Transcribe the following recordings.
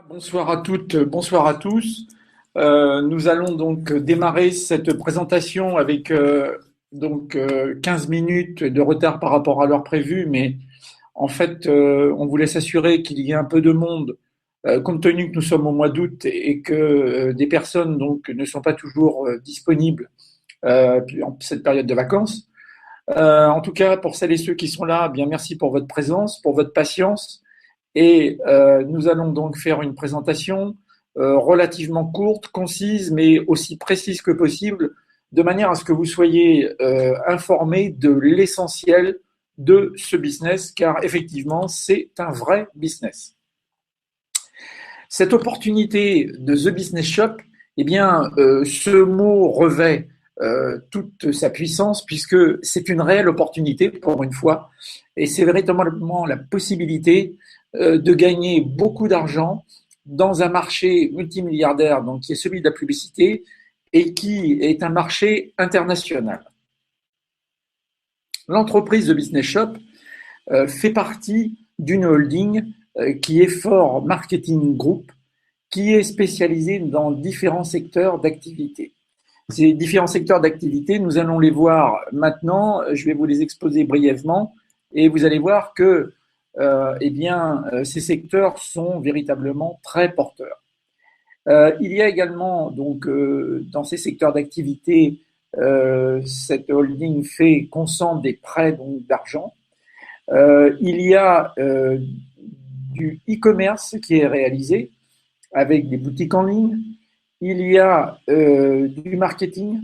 Bonsoir à toutes, bonsoir à tous. Nous allons donc démarrer cette présentation avec 15 minutes de retard par rapport à l'heure prévue, mais en fait, on voulait s'assurer qu'il y ait un peu de monde, compte tenu que nous sommes au mois d'août et que des personnes donc ne sont pas toujours disponibles en cette période de vacances. En tout cas, pour celles et ceux qui sont là, bien merci pour votre présence, pour votre patience. Et nous allons donc faire une présentation relativement courte, concise, mais aussi précise que possible, de manière à ce que vous soyez informés de l'essentiel de ce business, car effectivement, c'est un vrai business. Cette opportunité de The Business Shop, eh bien, ce mot revêt toute sa puissance puisque c'est une réelle opportunité pour une fois et c'est véritablement la possibilité de gagner beaucoup d'argent dans un marché multimilliardaire donc qui est celui de la publicité et qui est un marché international. L'entreprise The Business Shop fait partie d'une holding qui est Fort Marketing Group, qui est spécialisée dans différents secteurs d'activité. Ces différents secteurs d'activité, nous allons les voir maintenant. Je vais vous les exposer brièvement et vous allez voir que ces secteurs sont véritablement très porteurs. Il y a également donc dans ces secteurs d'activité, cette holding fait concentre des prêts donc d'argent. Il y a du e-commerce qui est réalisé avec des boutiques en ligne. Il y a du marketing.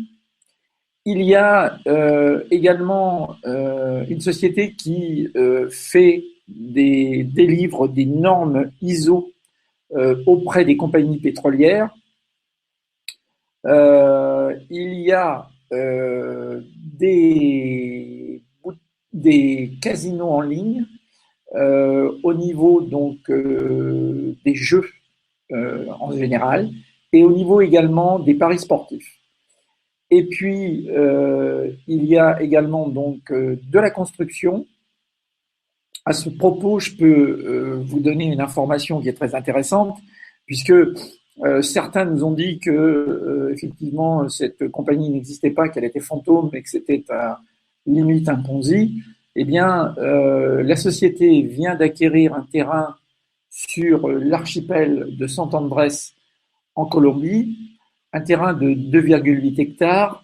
Il y a également une société qui fait délivre des normes ISO auprès des compagnies pétrolières. Il y a des casinos en ligne au niveau donc des jeux en général et au niveau également des paris sportifs. Et puis il y a également donc de la construction. À ce propos, je peux vous donner une information qui est très intéressante puisque certains nous ont dit que effectivement cette compagnie n'existait pas, qu'elle était fantôme et que c'était limite un Ponzi. Eh bien, la société vient d'acquérir un terrain sur l'archipel de Sant Andrés en Colombie, un terrain de 2,8 hectares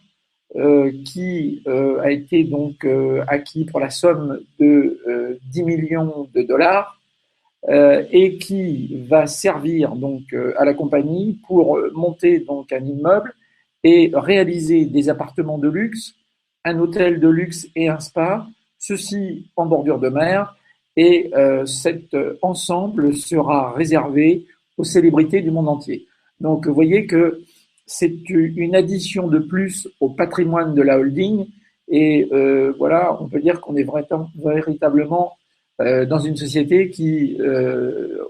qui a été donc acquis pour la somme de 10 millions de dollars et qui va servir donc à la compagnie pour monter donc un immeuble et réaliser des appartements de luxe, un hôtel de luxe et un spa, ceci en bordure de mer. Et cet ensemble sera réservé aux célébrités du monde entier. Donc, vous voyez que c'est une addition de plus au patrimoine de la holding. Et voilà, on peut dire qu'on est véritablement dans une société qui,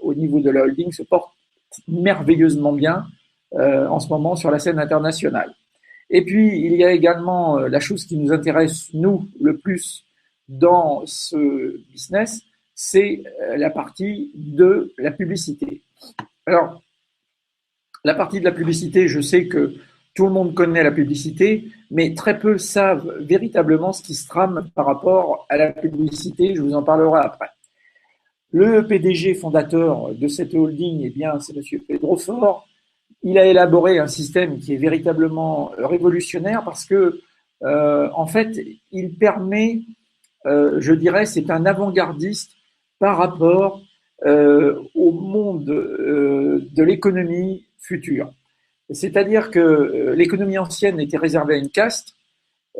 au niveau de la holding, se porte merveilleusement bien en ce moment sur la scène internationale. Et puis, il y a également la chose qui nous intéresse, nous, le plus dans ce business, c'est la partie de la publicité. Alors, la partie de la publicité, je sais que tout le monde connaît la publicité, mais très peu savent véritablement ce qui se trame par rapport à la publicité. Je vous en parlerai après. Le PDG fondateur de cette holding, eh bien, c'est Monsieur Pedro Fort. Il a élaboré un système qui est véritablement révolutionnaire parce que, en fait, il permet, je dirais, c'est un avant-gardiste par rapport au monde de l'économie future. C'est-à-dire que l'économie ancienne était réservée à une caste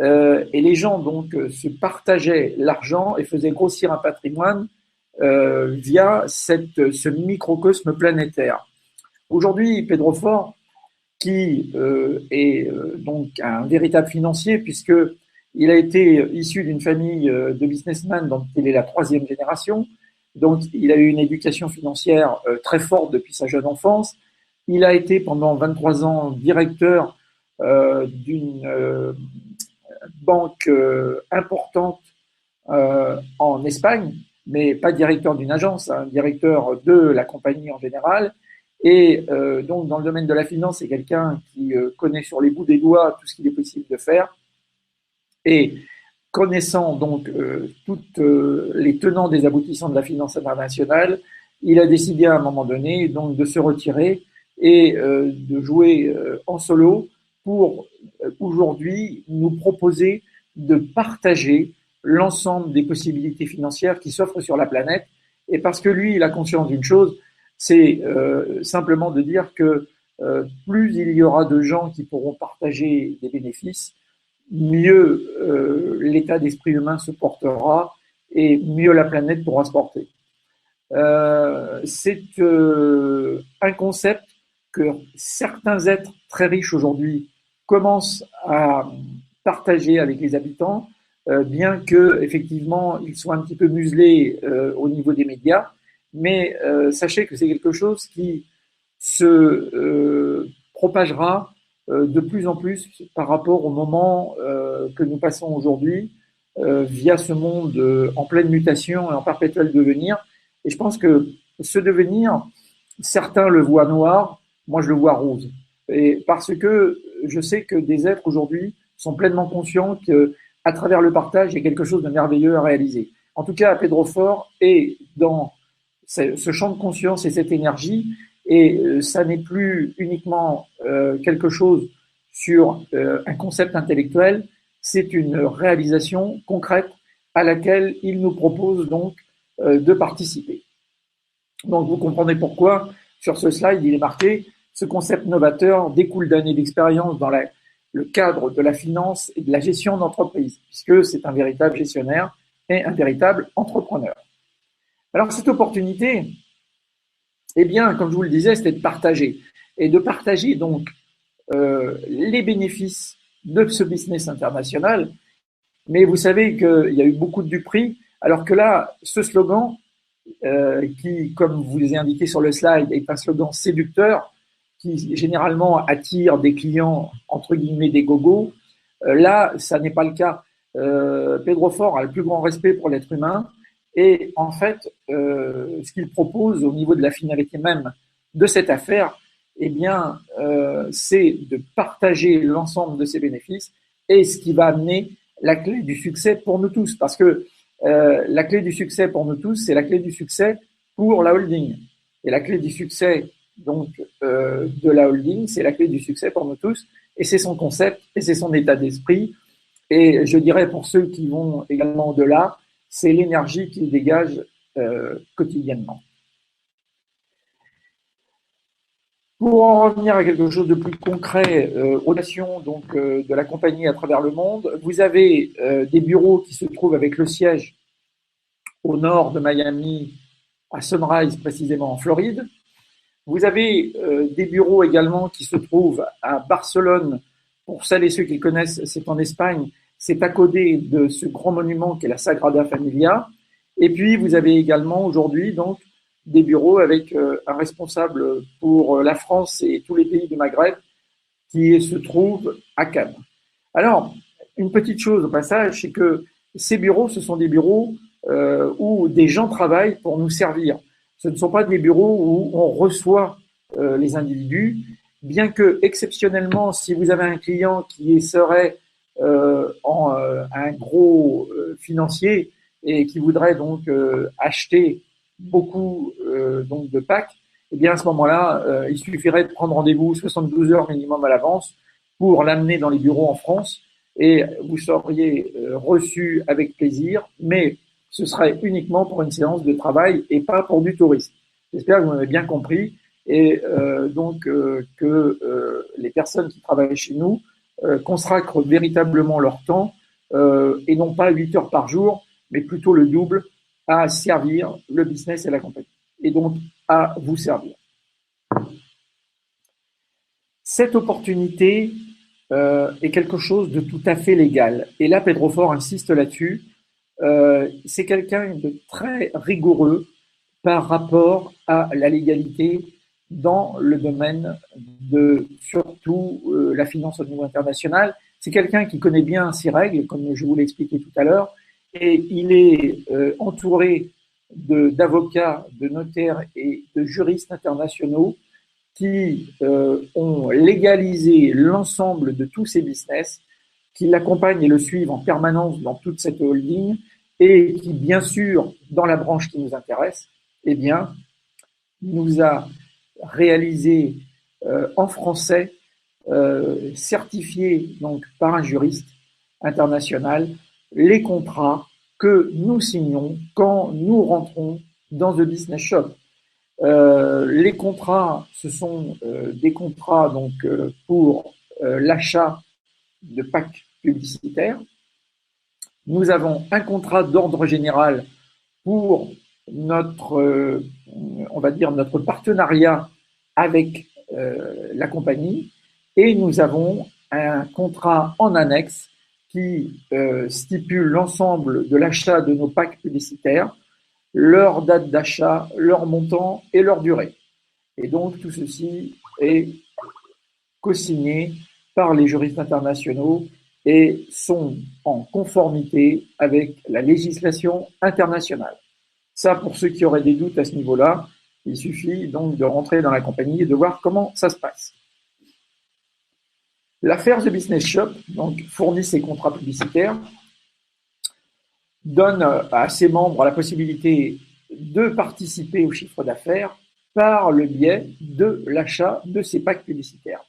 et les gens donc se partageaient l'argent et faisaient grossir un patrimoine via ce microcosme planétaire. Aujourd'hui, Pedro Fort, qui est donc un véritable financier puisque il a été issu d'une famille de businessmen dont il est la troisième génération. Donc, il a eu une éducation financière très forte depuis sa jeune enfance. Il a été pendant 23 ans directeur d'une banque importante en Espagne, mais pas directeur d'une agence, hein, directeur de la compagnie en général. Et donc, dans le domaine de la finance, c'est quelqu'un qui connaît sur les bouts des doigts tout ce qu'il est possible de faire. Et connaissant donc toutes les tenants des aboutissants de la finance internationale, il a décidé à un moment donné donc de se retirer et de jouer en solo pour aujourd'hui nous proposer de partager l'ensemble des possibilités financières qui s'offrent sur la planète. Et parce que lui, il a conscience d'une chose, c'est simplement de dire que plus il y aura de gens qui pourront partager des bénéfices, mieux l'état d'esprit humain se portera et mieux la planète pourra se porter. C'est un concept que certains êtres très riches aujourd'hui commencent à partager avec les habitants, bien que effectivement ils soient un petit peu muselés au niveau des médias, mais sachez que c'est quelque chose qui se propagera de plus en plus par rapport au moment que nous passons aujourd'hui via ce monde en pleine mutation et en perpétuel devenir. Et je pense que ce devenir, certains le voient noir, moi je le vois rose. Et parce que je sais que des êtres aujourd'hui sont pleinement conscients qu'à travers le partage, il y a quelque chose de merveilleux à réaliser. En tout cas, Pedro Fort est dans ce champ de conscience et cette énergie, et ça n'est plus uniquement quelque chose sur un concept intellectuel, c'est une réalisation concrète à laquelle il nous propose donc de participer. Donc vous comprenez pourquoi sur ce slide il est marqué ce concept novateur découle d'années d'expérience dans le cadre de la finance et de la gestion d'entreprise, puisque c'est un véritable gestionnaire et un véritable entrepreneur. Alors cette opportunité, eh bien, comme je vous le disais, c'était de partager. Et de partager donc les bénéfices de ce business international. Mais vous savez qu'il y a eu beaucoup de duperies, alors que là, ce slogan, qui, comme vous l'avez indiqué sur le slide, est un slogan séducteur, qui généralement attire des clients, entre guillemets, des gogos, là, ça n'est pas le cas. Pedro Fort a le plus grand respect pour l'être humain, et en fait, ce qu'il propose au niveau de la finalité même de cette affaire, eh bien, c'est de partager l'ensemble de ses bénéfices et ce qui va amener la clé du succès pour nous tous. Parce que la clé du succès pour nous tous, c'est la clé du succès pour la holding. Et la clé du succès donc de la holding, c'est la clé du succès pour nous tous. Et c'est son concept et c'est son état d'esprit. Et je dirais pour ceux qui vont également au-delà, c'est l'énergie qu'il dégage quotidiennement. Pour en revenir à quelque chose de plus concret, aux nations donc, de la compagnie à travers le monde, vous avez des bureaux qui se trouvent avec le siège au nord de Miami, à Sunrise précisément en Floride. Vous avez des bureaux également qui se trouvent à Barcelone. Pour celles et ceux qui connaissent, c'est en Espagne. C'est à côté de ce grand monument qu'est la Sagrada Familia. Et puis, vous avez également aujourd'hui donc des bureaux avec un responsable pour la France et tous les pays du Maghreb qui se trouve à Cannes. Alors, une petite chose au passage, c'est que ces bureaux, ce sont des bureaux où des gens travaillent pour nous servir. Ce ne sont pas des bureaux où on reçoit les individus, bien que exceptionnellement, si vous avez un client qui serait un gros financier et qui voudrait donc acheter beaucoup donc de packs, eh bien à ce moment-là, il suffirait de prendre rendez-vous 72 heures minimum à l'avance pour l'amener dans les bureaux en France et vous seriez reçu avec plaisir, mais ce serait uniquement pour une séance de travail et pas pour du tourisme. J'espère que vous m'avez bien compris et donc que les personnes qui travaillent chez nous consacrent véritablement leur temps et non pas 8 heures par jour, mais plutôt le double à servir le business et la compagnie et donc à vous servir. Cette opportunité est quelque chose de tout à fait légal. Et là, Pedro Fort insiste là-dessus. C'est quelqu'un de très rigoureux par rapport à la légalité dans le domaine de surtout la finance au niveau international. C'est quelqu'un qui connaît bien ces règles, comme je vous l'ai expliqué tout à l'heure, et il est entouré d'avocats, de notaires et de juristes internationaux qui ont légalisé l'ensemble de tous ces business, qui l'accompagnent et le suivent en permanence dans toute cette holding et qui, bien sûr, dans la branche qui nous intéresse, eh bien, nous a réalisé en français, certifié donc par un juriste international, les contrats que nous signons quand nous rentrons dans The Business Shop. Les contrats, ce sont des contrats donc pour l'achat de packs publicitaires. Nous avons un contrat d'ordre général pour notre, on va dire, notre partenariat avec la compagnie, et nous avons un contrat en annexe qui stipule l'ensemble de l'achat de nos packs publicitaires, leur date d'achat, leur montant et leur durée. Et donc tout ceci est co-signé par les juristes internationaux et sont en conformité avec la législation internationale. Ça, pour ceux qui auraient des doutes à ce niveau-là, il suffit donc de rentrer dans la compagnie et de voir comment ça se passe. L'affaire The Business Shop donc, fournit ses contrats publicitaires, donne à ses membres la possibilité de participer au chiffre d'affaires par le biais de l'achat de ces packs publicitaires.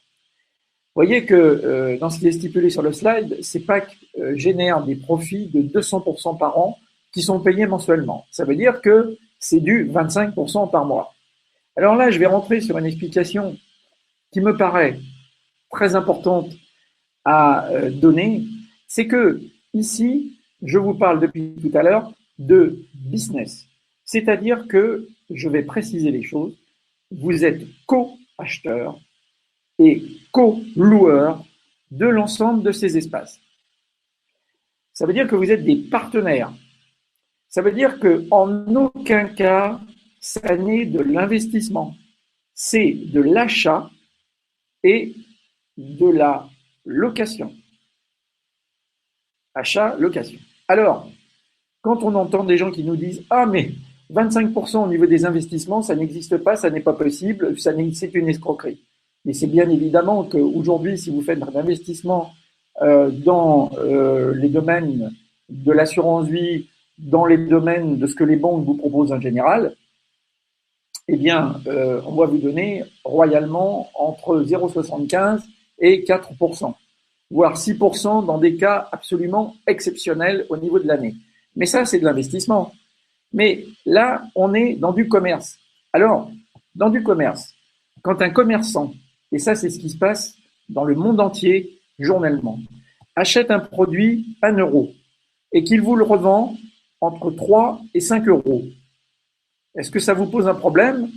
Vous voyez que dans ce qui est stipulé sur le slide, ces packs génèrent des profits de 200% par an qui sont payés mensuellement. Ça veut dire que c'est du 25% par mois. Alors là, je vais rentrer sur une explication qui me paraît très importante à donner. C'est que ici, je vous parle depuis tout à l'heure de business. C'est-à-dire que, je vais préciser les choses, vous êtes co-acheteur et co-loueur de l'ensemble de ces espaces. Ça veut dire que vous êtes des partenaires. Ça veut dire qu'en aucun cas, ça n'est de l'investissement. C'est de l'achat et de la location. Achat, location. Alors, quand on entend des gens qui nous disent « Ah, mais 25% au niveau des investissements, ça n'existe pas, ça n'est pas possible, c'est une escroquerie ». Mais c'est bien évidemment qu'aujourd'hui, si vous faites un investissement dans les domaines de l'assurance vie, dans les domaines de ce que les banques vous proposent en général, eh bien, on va vous donner royalement entre 0,75 et 4%, voire 6% dans des cas absolument exceptionnels au niveau de l'année. Mais ça, c'est de l'investissement. Mais là, on est dans du commerce. Alors, dans du commerce, quand un commerçant, et ça, c'est ce qui se passe dans le monde entier journellement, achète un produit 1 euro et qu'il vous le revend entre 3 et 5 euros, est-ce que ça vous pose un problème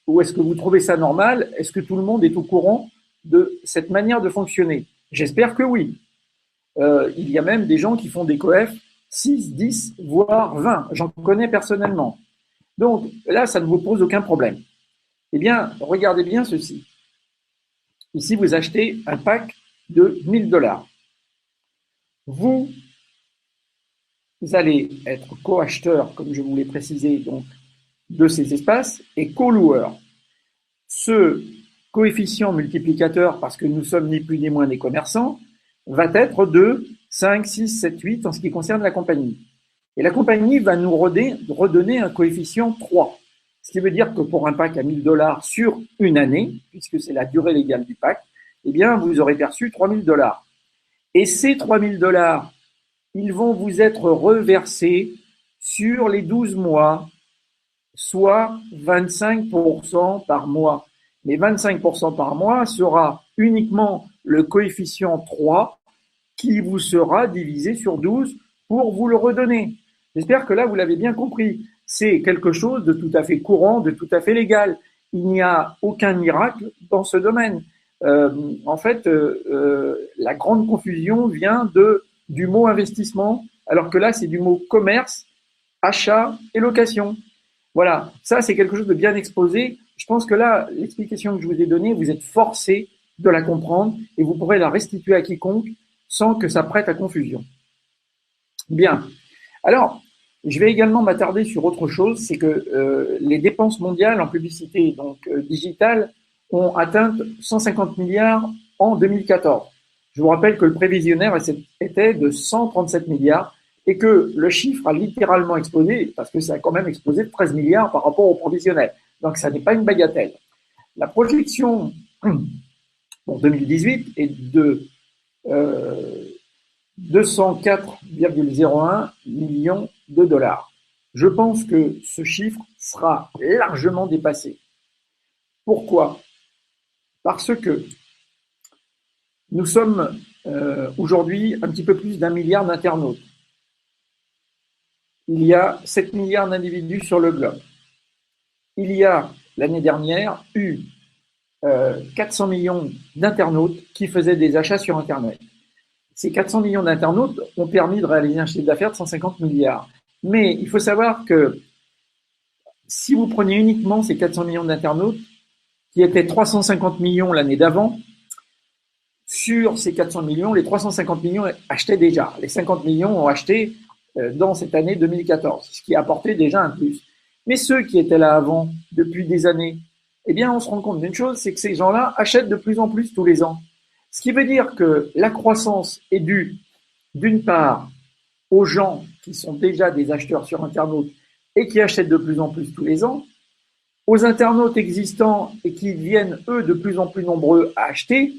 ou est-ce que vous trouvez ça normal? Est-ce que tout le monde est au courant de cette manière de fonctionner? J'espère que oui. Il y a même des gens qui font des coef 6, 10, voire 20. J'en connais personnellement. Donc là, ça ne vous pose aucun problème. Eh bien, regardez bien ceci. Ici, vous achetez un pack de 1000 $. Vous allez être co-acheteur, comme je vous l'ai précisé, donc, de ces espaces et co-loueur. Ce coefficient multiplicateur, parce que nous sommes ni plus ni moins des commerçants, va être de 5, 6, 7, 8 en ce qui concerne la compagnie. Et la compagnie va nous redonner un coefficient 3. Ce qui veut dire que pour un pack à 1000 $ sur une année, puisque c'est la durée légale du pack, eh bien, vous aurez perçu 3000 $. Et ces 3000 $, ils vont vous être reversés sur les 12 mois, soit 25% par mois. Mais 25% par mois sera uniquement le coefficient 3 qui vous sera divisé sur 12 pour vous le redonner. J'espère que là, vous l'avez bien compris. C'est quelque chose de tout à fait courant, de tout à fait légal. Il n'y a aucun miracle dans ce domaine. En fait, la grande confusion vient du mot investissement, alors que là, c'est du mot commerce, achat et location. Voilà, ça c'est quelque chose de bien exposé. Je pense que là, l'explication que je vous ai donnée, vous êtes forcé de la comprendre et vous pourrez la restituer à quiconque sans que ça prête à confusion. Bien. Alors, je vais également m'attarder sur autre chose, c'est que les dépenses mondiales en publicité donc digitale ont atteint 150 milliards en 2014. Je vous rappelle que le prévisionnaire était de 137 milliards et que le chiffre a littéralement explosé, parce que ça a quand même explosé de 13 milliards par rapport au prévisionnel. Donc ça n'est pas une bagatelle. La projection pour 2018 est de 204,01 millions de dollars. Je pense que ce chiffre sera largement dépassé. Pourquoi? Parce que nous sommes aujourd'hui un petit peu plus d'1 milliard d'internautes. Il y a 7 milliards d'individus sur le globe. Il y a, l'année dernière, eu 400 millions d'internautes qui faisaient des achats sur Internet. Ces 400 millions d'internautes ont permis de réaliser un chiffre d'affaires de 150 milliards. Mais il faut savoir que si vous prenez uniquement ces 400 millions d'internautes, qui étaient 350 millions l'année d'avant, sur ces 400 millions, les 350 millions achetaient déjà. Les 50 millions ont acheté dans cette année 2014, ce qui a apporté déjà un plus. Mais ceux qui étaient là avant, depuis des années, eh bien, on se rend compte d'une chose, c'est que ces gens-là achètent de plus en plus tous les ans. Ce qui veut dire que la croissance est due, d'une part, aux gens qui sont déjà des acheteurs sur Internet et qui achètent de plus en plus tous les ans, aux internautes existants et qui viennent, eux, de plus en plus nombreux à acheter,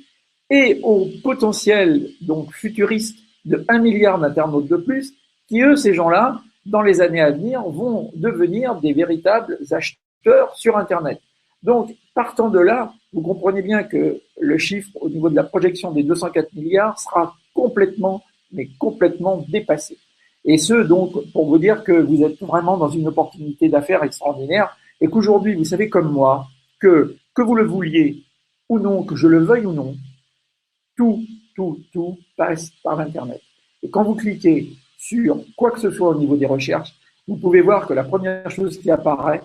et aux potentiels, donc futuristes, de 1 milliard d'internautes de plus, qui, eux, ces gens-là, dans les années à venir, vont devenir des véritables acheteurs sur Internet. Donc, partant de là, vous comprenez bien que le chiffre au niveau de la projection des 204 milliards sera complètement, mais complètement dépassé. Et ce, donc, pour vous dire que vous êtes vraiment dans une opportunité d'affaires extraordinaire et qu'aujourd'hui, vous savez comme moi, que vous le vouliez ou non, que je le veuille ou non, tout passe par Internet. Et quand vous cliquez sur quoi que ce soit au niveau des recherches, vous pouvez voir que la première chose qui apparaît,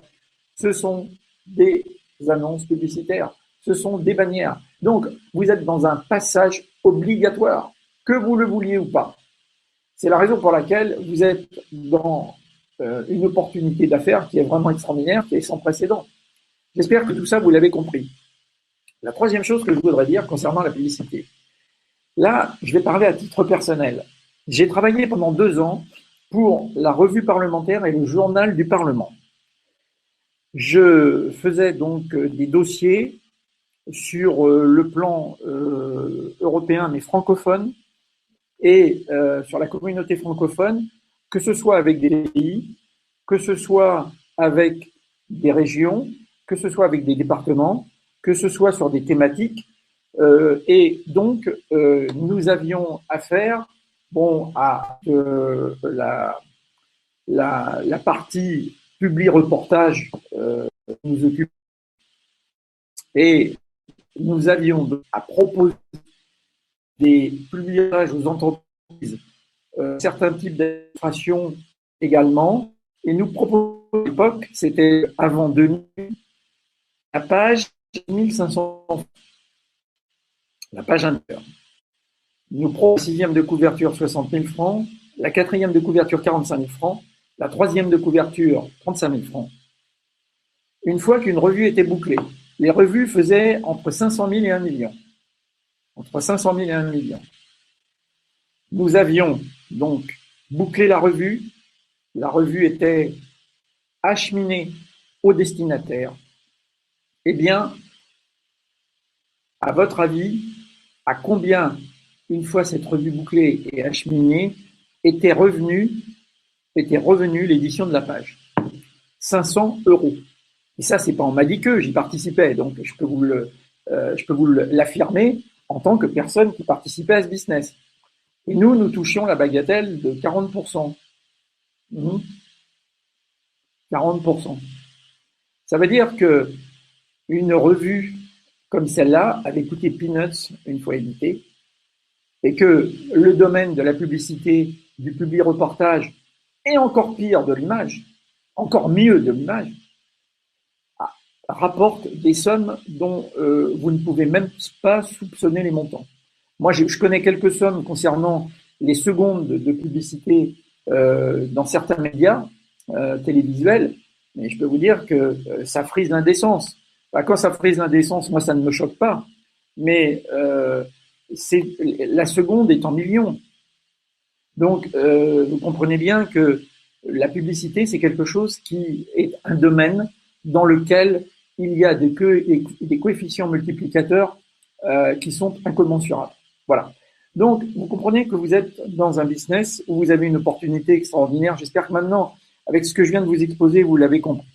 ce sont des annonces publicitaires, ce sont des bannières. Donc, vous êtes dans un passage obligatoire, que vous le vouliez ou pas. C'est la raison pour laquelle vous êtes dans une opportunité d'affaires qui est vraiment extraordinaire, qui est sans précédent. J'espère que tout ça, vous l'avez compris. La troisième chose que je voudrais dire concernant la publicité. Là, je vais parler à titre personnel. J'ai travaillé pendant 2 ans pour la revue parlementaire et le journal du Parlement. Je faisais donc des dossiers sur le plan européen mais francophone et sur la communauté francophone, que ce soit avec des pays, que ce soit avec des régions, que ce soit avec des départements, que ce soit sur des thématiques. Et donc, nous avions affaire à la partie publi-reportage nous occupe. Et nous avions à proposer des publications aux entreprises, certains types d'administration également. Et nous proposons à l'époque, c'était avant 2000, la page 1500, la page intérieure. Nous proposons la 6e de couverture 60 000 francs, la 4e de couverture 45 000 francs, la 3e de couverture 35 000 francs. Une fois qu'une revue était bouclée, les revues faisaient entre 500 000 et 1 million. Entre 500 000 et 1 million. Nous avions donc bouclé la revue était acheminée au destinataire. Eh bien, à votre avis, à combien, une fois cette revue bouclée et acheminée, était revenue l'édition de la page? 500 €. Et ça, c'est pas on m'a dit que j'y participais, donc je peux vous l'affirmer en tant que personne qui participait à ce business. Et nous touchions la bagatelle de 40%. 40%. Ça veut dire que une revue comme celle-là avait coûté peanuts une fois éditée, et que le domaine de la publicité, du publi-reportage, et encore pire de l'image, encore mieux de l'image, rapporte des sommes dont vous ne pouvez même pas soupçonner les montants. Moi, je connais quelques sommes concernant les secondes de publicité dans certains médias télévisuels, mais je peux vous dire que ça frise l'indécence. Bah, quand ça frise l'indécence, moi, ça ne me choque pas. Mais la seconde est en millions. Donc, vous comprenez bien que la publicité, c'est quelque chose qui est un domaine dans lequel il y a des coefficients multiplicateurs qui sont incommensurables. Voilà. Donc, vous comprenez que vous êtes dans un business où vous avez une opportunité extraordinaire. J'espère que maintenant, avec ce que je viens de vous exposer, vous l'avez compris.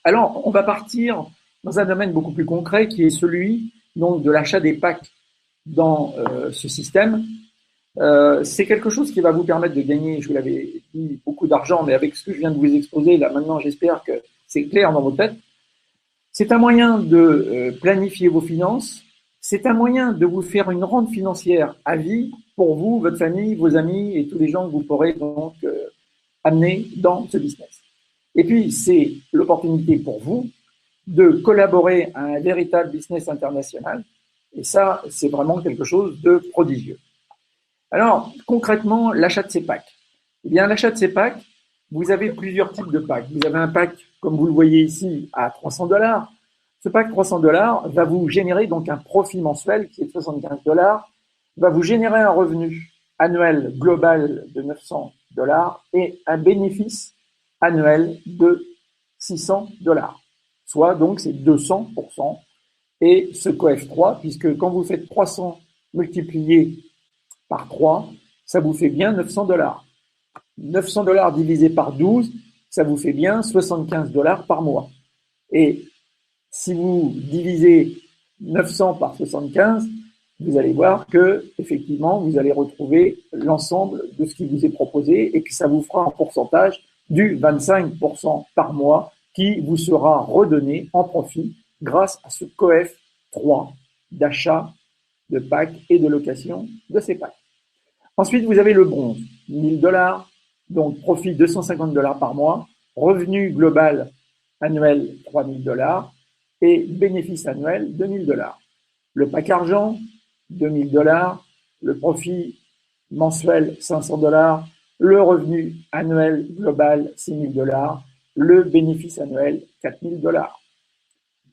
Alors, on va partir dans un domaine beaucoup plus concret qui est celui donc de l'achat des packs dans ce système. C'est quelque chose qui va vous permettre de gagner, je vous l'avais dit, beaucoup d'argent, mais avec ce que je viens de vous exposer, là maintenant j'espère que c'est clair dans vos têtes. C'est un moyen de planifier vos finances, c'est un moyen de vous faire une rente financière à vie pour vous, votre famille, vos amis et tous les gens que vous pourrez donc amener dans ce business. Et puis c'est l'opportunité pour vous de collaborer à un véritable business international, et ça c'est vraiment quelque chose de prodigieux. Alors, concrètement, l'achat de ces packs. Eh bien, l'achat de ces packs, vous avez plusieurs types de packs. Vous avez un pack, comme vous le voyez ici, à 300 $. Ce pack 300 $ va vous générer donc un profit mensuel qui est de 75 $, va vous générer un revenu annuel global de 900 $ et un bénéfice annuel de 600 $. Soit donc c'est 200%. Et ce coef 3, puisque quand vous faites 300 multiplié par 3, ça vous fait bien 900 $. 900 $ divisé par 12, ça vous fait bien 75 $ par mois. Et si vous divisez 900 par 75, vous allez voir que effectivement vous allez retrouver l'ensemble de ce qui vous est proposé et que ça vous fera un pourcentage du 25% par mois qui vous sera redonné en profit grâce à ce coef 3 d'achat de packs et de location de ces packs. Ensuite, vous avez le bronze, 1000 $, donc profit 250 $ par mois, revenu global annuel 3000 $ et bénéfice annuel 2000 $. Le pack argent, 2000 $, le profit mensuel 500 $, le revenu annuel global 6000 $, le bénéfice annuel 4000 $.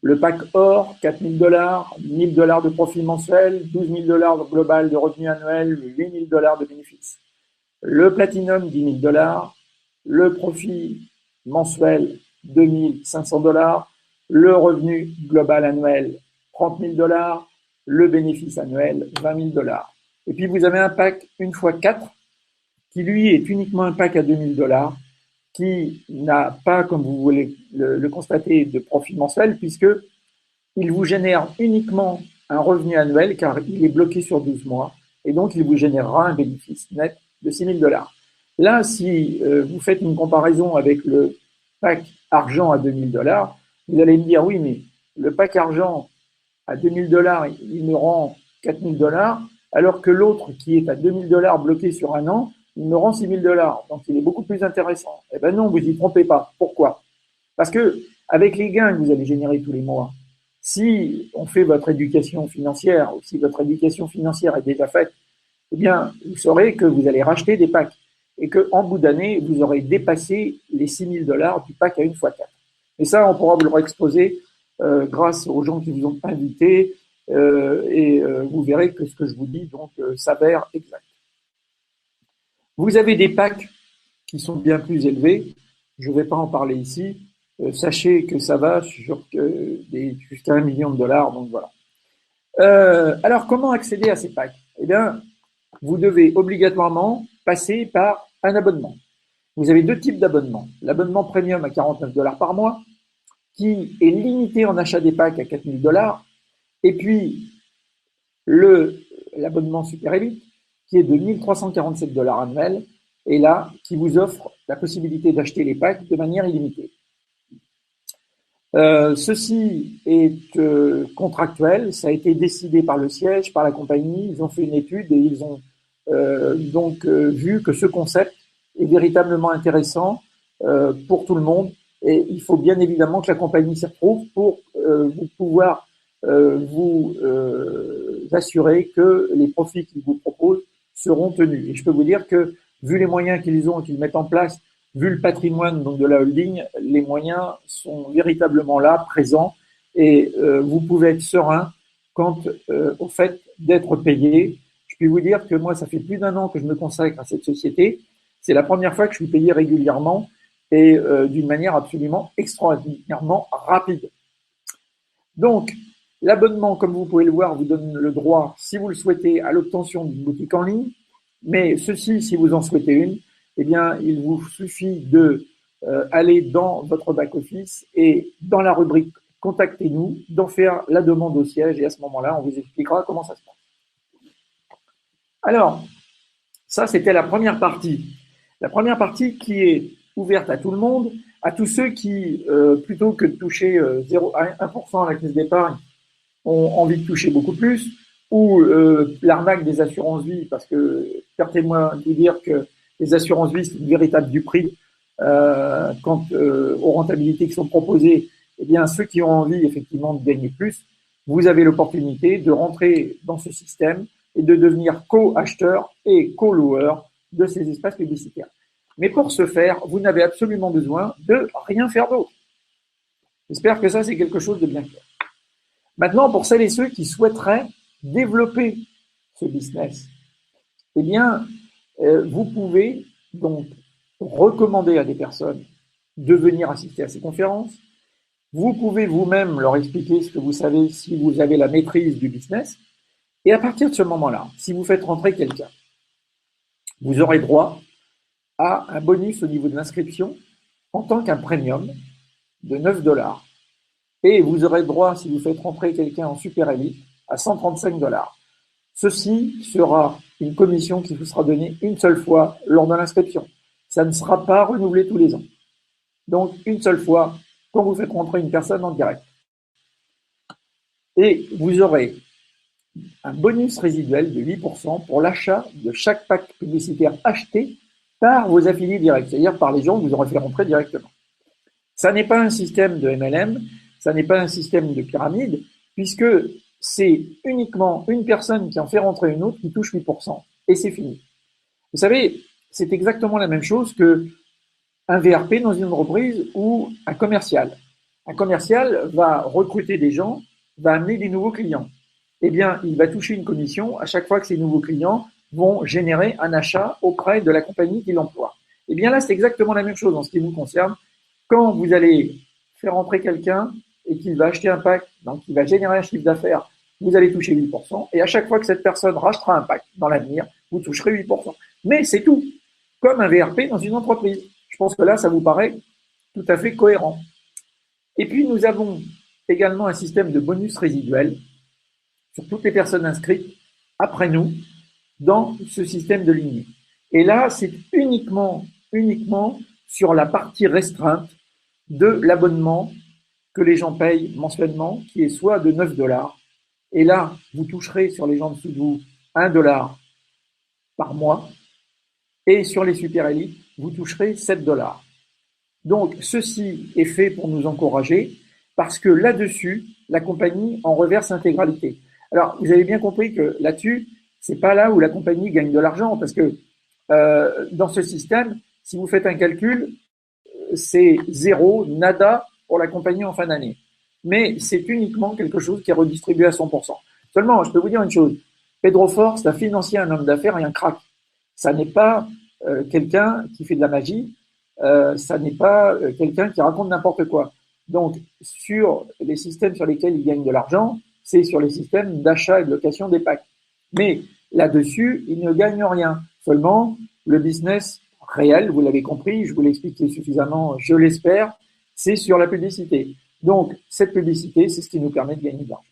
Le pack or, 4000 $, 1000 $ de profit mensuel, 12 000 $ global de revenu annuel, 8 000 $ de bénéfice. Le platinum, 10 000 $, le profit mensuel, 2 500 $, le revenu global annuel, 30 000 $, le bénéfice annuel, 20 000 $. Et puis vous avez un pack 1x4 qui lui est uniquement un pack à 2 000 $, qui n'a pas, comme vous voulez le constater, de profit mensuel, puisque il vous génère uniquement un revenu annuel, car il est bloqué sur 12 mois, et donc il vous générera un bénéfice net de 6 000 $. Là, si vous faites une comparaison avec le pack argent à 2 000 $, vous allez me dire, oui, mais le pack argent à 2 000 $, il me rend 4 000 $, alors que l'autre qui est à 2 000 $ bloqué sur un an, il me rend 6 000 $. Donc, il est beaucoup plus intéressant. Eh ben non, vous y trompez pas. Pourquoi? Parce que, avec les gains que vous allez générer tous les mois, si on fait votre éducation financière, ou si votre éducation financière est déjà faite, eh bien, vous saurez que vous allez racheter des packs et qu'en bout d'année, vous aurez dépassé les 6 000 $ du pack à 1x4. Et ça, on pourra vous le exposer grâce aux gens qui vous ont invités et vous verrez que ce que je vous dis donc s'avère exact. Vous avez des packs qui sont bien plus élevés. Je ne vais pas en parler ici. Sachez que ça va jusqu'à 1 million de $. Donc voilà. Alors, comment accéder à ces packs? Eh bien, vous devez obligatoirement passer par un abonnement. Vous avez deux types d'abonnements. L'abonnement premium à 49 $ par mois, qui est limité en achat des packs à 4 000 $, et puis l'abonnement Super Elite, qui est de 1 347 $ annuels, et là, qui vous offre la possibilité d'acheter les packs de manière illimitée. Ceci est contractuel, ça a été décidé par le siège, par la compagnie, ils ont fait une étude et ils ont donc vu que ce concept est véritablement intéressant pour tout le monde et il faut bien évidemment que la compagnie s'y retrouve pour vous pouvoir vous assurer que les profits qu'ils vous proposent seront tenus. Et je peux vous dire que vu les moyens qu'ils ont et qu'ils mettent en place, vu le patrimoine donc, de la holding, les moyens sont véritablement là, présents, et vous pouvez être serein quant au fait d'être payé. Je puis vous dire que moi, ça fait plus d'1 an que je me consacre à cette société. C'est la première fois que je suis payé régulièrement et d'une manière absolument extraordinairement rapide. Donc, l'abonnement, comme vous pouvez le voir, vous donne le droit, si vous le souhaitez, à l'obtention d'une boutique en ligne. Mais ceci, si vous en souhaitez une, eh bien, il vous suffit de aller dans votre back-office et dans la rubrique Contactez-nous, d'en faire la demande au siège et à ce moment-là, on vous expliquera comment ça se passe. Alors, ça, c'était la première partie. La première partie qui est ouverte à tout le monde, à tous ceux qui, plutôt que de toucher 0 à 1% à la caisse d'épargne, ont envie de toucher beaucoup plus, ou l'arnaque des assurances-vie, parce que permettez-moi de vous dire que les assurances-vie, c'est une véritable duperie. Quant aux rentabilités qui sont proposées, eh bien, ceux qui ont envie effectivement de gagner plus, vous avez l'opportunité de rentrer dans ce système et de devenir co-acheteur et co-loueur de ces espaces publicitaires. Mais pour ce faire, vous n'avez absolument besoin de rien faire d'autre. J'espère que ça, c'est quelque chose de bien clair. Maintenant, pour celles et ceux qui souhaiteraient développer ce business, eh bien, vous pouvez donc recommander à des personnes de venir assister à ces conférences. Vous pouvez vous-même leur expliquer ce que vous savez si vous avez la maîtrise du business. Et à partir de ce moment-là, si vous faites rentrer quelqu'un, vous aurez droit à un bonus au niveau de l'inscription en tant qu'un premium de 9 $. Et vous aurez droit, si vous faites rentrer quelqu'un en super élite, à 135 $. Ceci sera une commission qui vous sera donnée une seule fois lors de l'inscription. Ça ne sera pas renouvelé tous les ans. Donc, une seule fois, quand vous faites rentrer une personne en direct. Et vous aurez un bonus résiduel de 8% pour l'achat de chaque pack publicitaire acheté par vos affiliés directs, c'est-à-dire par les gens que vous aurez fait rentrer directement. Ça n'est pas un système de MLM, ça n'est pas un système de pyramide, puisque c'est uniquement une personne qui en fait rentrer une autre qui touche 8%, et c'est fini. Vous savez, c'est exactement la même chose que un VRP dans une entreprise ou un commercial. Un commercial va recruter des gens, va amener des nouveaux clients. Eh bien, il va toucher une commission à chaque fois que ces nouveaux clients vont générer un achat auprès de la compagnie qui l'emploie. Eh bien là, c'est exactement la même chose en ce qui vous concerne. Quand vous allez faire entrer quelqu'un et qu'il va acheter un pack, donc il va générer un chiffre d'affaires, vous allez toucher 8%. Et à chaque fois que cette personne rachètera un pack dans l'avenir, vous toucherez 8%. Mais c'est tout, comme un VRP dans une entreprise. Je pense que là, ça vous paraît tout à fait cohérent. Et puis, nous avons également un système de bonus résiduel sur toutes les personnes inscrites après nous dans ce système de lignée. Et là, c'est uniquement sur la partie restreinte de l'abonnement que les gens payent mensuellement, qui est soit de 9 $. Et là, vous toucherez sur les gens dessous de vous 1 $ par mois. Et sur les super élites, vous toucherez 7 $. Donc, ceci est fait pour nous encourager parce que là-dessus, la compagnie en reverse l'intégralité. Alors, vous avez bien compris que là-dessus, c'est pas là où la compagnie gagne de l'argent parce que dans ce système, si vous faites un calcul, c'est zéro, nada pour la compagnie en fin d'année. Mais c'est uniquement quelque chose qui est redistribué à 100%. Seulement, je peux vous dire une chose. Pedro Force a financé un homme d'affaires et un crack. Ça n'est pas quelqu'un qui fait de la magie, ça n'est pas quelqu'un qui raconte n'importe quoi. Donc, sur les systèmes sur lesquels il gagne de l'argent, c'est sur les systèmes d'achat et de location des packs. Mais là-dessus, il ne gagne rien. Seulement, le business réel, vous l'avez compris, je vous l'ai expliqué suffisamment, je l'espère, c'est sur la publicité. Donc, cette publicité, c'est ce qui nous permet de gagner de l'argent.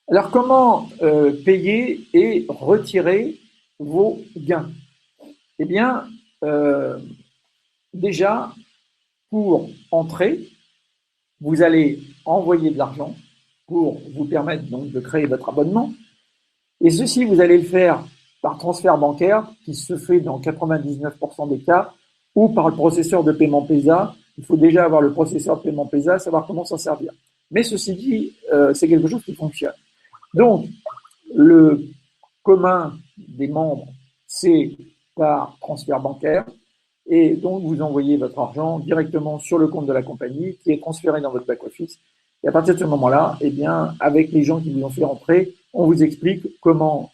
Alors, comment payer et retirer vos gains? Eh bien, déjà, pour entrer, vous allez envoyer de l'argent pour vous permettre donc de créer votre abonnement. Et ceci, vous allez le faire par transfert bancaire qui se fait dans 99% des cas ou par le processeur de paiement PESA. Il faut déjà avoir le processeur de paiement PESA, savoir comment s'en servir. Mais ceci dit, c'est quelque chose qui fonctionne. Donc, le commun des membres, c'est par transfert bancaire. Et donc, vous envoyez votre argent directement sur le compte de la compagnie qui est transféré dans votre back-office. Et à partir de ce moment-là, eh bien, avec les gens qui vous ont fait rentrer, on vous explique comment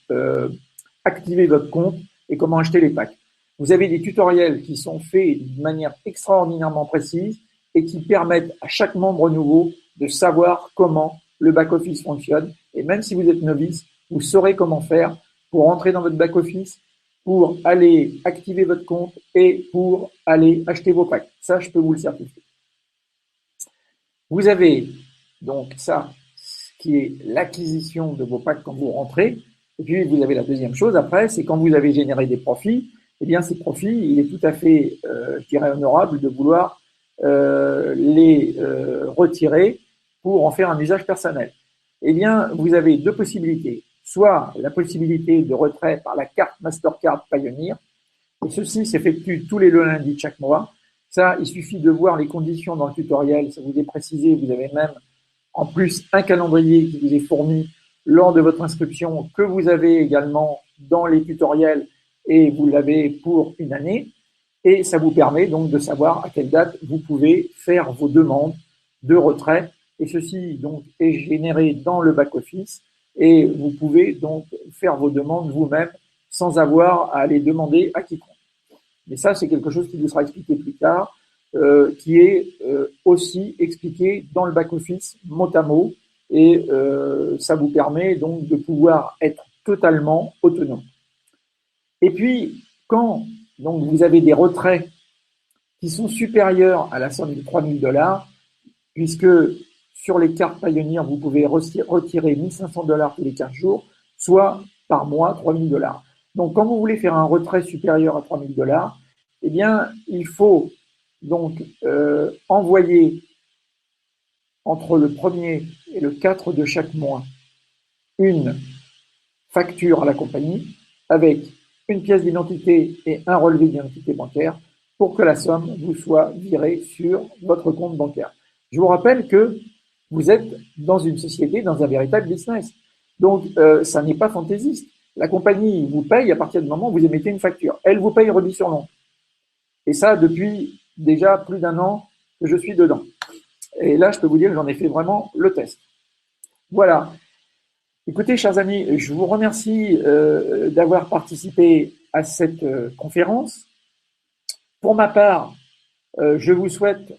activer votre compte et comment acheter les packs. Vous avez des tutoriels qui sont faits de manière extraordinairement précise et qui permettent à chaque membre nouveau de savoir comment le back-office fonctionne. Et même si vous êtes novice, vous saurez comment faire pour entrer dans votre back-office, pour aller activer votre compte et pour aller acheter vos packs. Ça, je peux vous le certifier. Vous avez donc ça, qui est l'acquisition de vos packs quand vous rentrez. Et puis, vous avez la deuxième chose après, c'est quand vous avez généré des profits, eh bien, ces profits, il est tout à fait, je dirais, honorable de vouloir les retirer pour en faire un usage personnel. Eh bien, vous avez deux possibilités. Soit la possibilité de retrait par la carte Mastercard Pioneer, et ceci s'effectue tous les lundis de chaque mois. Ça, il suffit de voir les conditions dans le tutoriel, ça vous est précisé, vous avez même en plus un calendrier qui vous est fourni lors de votre inscription, que vous avez également dans les tutoriels et vous l'avez pour une année. Et ça vous permet donc de savoir à quelle date vous pouvez faire vos demandes de retrait. Et ceci donc est généré dans le back-office et vous pouvez donc faire vos demandes vous-même sans avoir à aller demander à quiconque. Mais ça, c'est quelque chose qui vous sera expliqué plus tard, qui est aussi expliqué dans le back-office mot à mot et ça vous permet donc de pouvoir être totalement autonome. Et puis, quand donc vous avez des retraits qui sont supérieurs à la somme de 3 000 $, puisque sur les cartes Pioneer, vous pouvez retirer 1 500 $ tous les 15 jours, soit par mois 3 000 $. Donc, quand vous voulez faire un retrait supérieur à 3 000 $, eh bien, il faut donc envoyer entre le 1er et le 4 de chaque mois une facture à la compagnie avec une pièce d'identité et un relevé d'identité bancaire pour que la somme vous soit virée sur votre compte bancaire. Je vous rappelle que vous êtes dans une société, dans un véritable business. Donc, ça n'est pas fantaisiste. La compagnie vous paye à partir du moment où vous émettez une facture. Elle vous paye rubis sur l'ongle. Et ça, depuis déjà plus d'1 an que je suis dedans. Et là, je peux vous dire que j'en ai fait vraiment le test. Voilà. Écoutez, chers amis, je vous remercie d'avoir participé à cette conférence. Pour ma part, je vous souhaite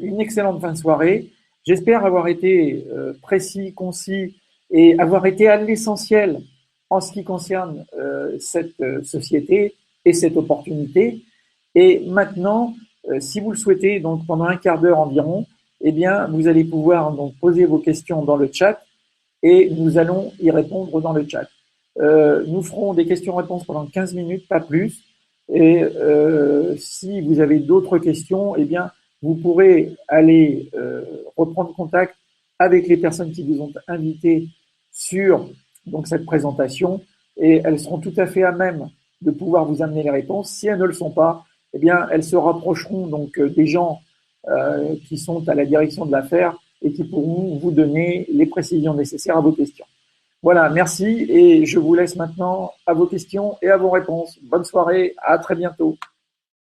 une excellente fin de soirée. J'espère avoir été précis, concis et avoir été à l'essentiel en ce qui concerne cette société et cette opportunité. Et maintenant, si vous le souhaitez, donc pendant un quart d'heure environ, eh bien, vous allez pouvoir donc poser vos questions dans le chat et nous allons y répondre dans le chat. Nous ferons des questions-réponses pendant 15 minutes, pas plus. Et si vous avez d'autres questions, eh bien, vous pourrez aller reprendre contact avec les personnes qui vous ont invité sur donc cette présentation et elles seront tout à fait à même de pouvoir vous amener les réponses. Si elles ne le sont pas, eh bien, elles se rapprocheront donc des gens qui sont à la direction de l'affaire et qui pourront vous donner les précisions nécessaires à vos questions. Voilà, merci et je vous laisse maintenant à vos questions et à vos réponses. Bonne soirée, à très bientôt.